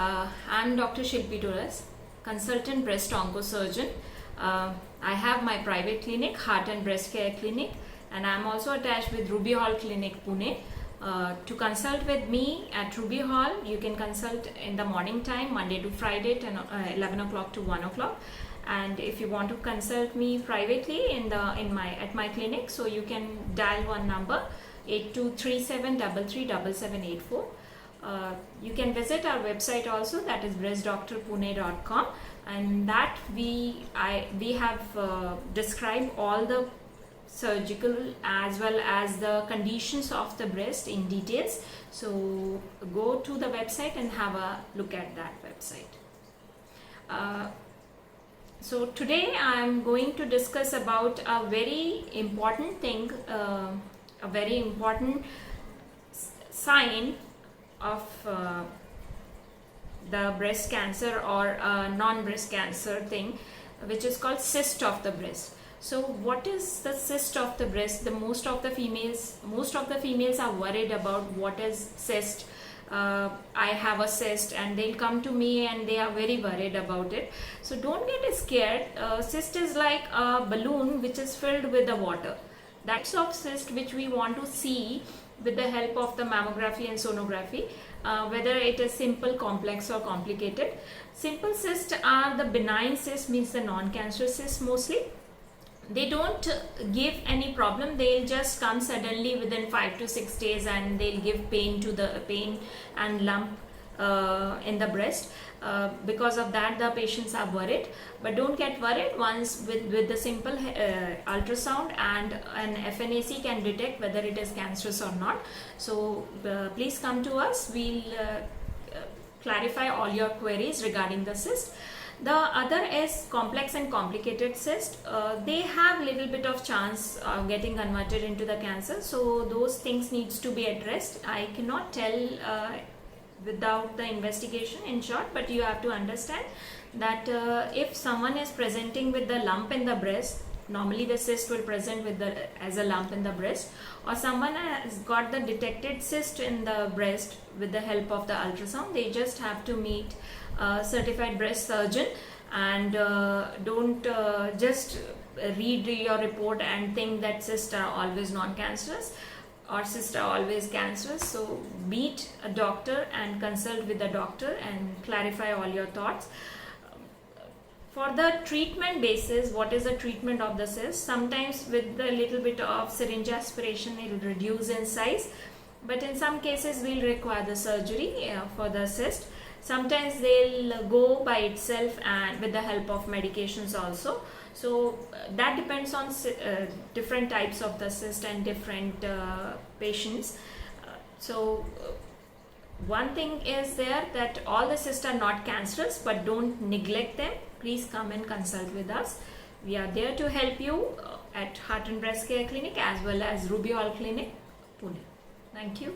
I'm Dr. Shilpi Doras, consultant breast oncosurgeon. I have my private clinic, Heart and Breast Care Clinic, and I'm also attached with Ruby Hall Clinic, Pune. To consult with me at Ruby Hall, you can consult in the morning time, Monday to Friday, 11 o'clock to 1 o'clock. And if you want to consult me privately at my clinic, so you can dial one number 8237337784. You can visit our website also, that is breastdoctorpune.com, and that we have described all the surgical as well as the conditions of the breast in details. So go to the website and have a look at that website. So today I am going to discuss about a very important thing, a very important sign of the breast cancer or non-breast cancer thing, which is called cyst of the breast. So what is the cyst of the breast? Most of the females are worried about what is cyst. I have a cyst, and they'll come to me and they are very worried about it. So don't get scared. Cyst is like a balloon which is filled with the water. That's of cyst which we want to see with the help of the mammography and sonography, whether it is simple, complex or complicated. Simple cysts are the benign cysts, means the non-cancerous cysts mostly. They don't give any problem. They'll just come suddenly within 5 to 6 days, and they'll give pain and lump in the breast. Because of that, the patients are worried, but don't get worried. Once with the simple ultrasound and an FNAC can detect whether it is cancerous or not. So please come to us. We'll clarify all your queries regarding the cyst. The other is complex and complicated cyst. They have little bit of chance of getting converted into the cancer, so those things needs to be addressed. I cannot tell without the investigation, in short, but you have to understand that if someone is presenting with the lump in the breast, normally the cyst will present as a lump in the breast, or someone has got the detected cyst in the breast with the help of the ultrasound. They just have to meet a certified breast surgeon, and don't just read your report and think that cysts are always non-cancerous or cysts are always cancerous. So meet a doctor and consult with the doctor and clarify all your thoughts. For the treatment basis, what is the treatment of the cyst? Sometimes with a little bit of syringe aspiration, it will reduce in size, but in some cases we'll require the surgery for the cyst. Sometimes they'll go by itself and with the help of medications also. So that depends on different types of the cyst and different patients. One thing is there that all the cysts are not cancerous, but don't neglect them. Please come and consult with us. We are there to help you at Heart and Breast Care Clinic as well as Ruby Hall Clinic, Pune. Thank you.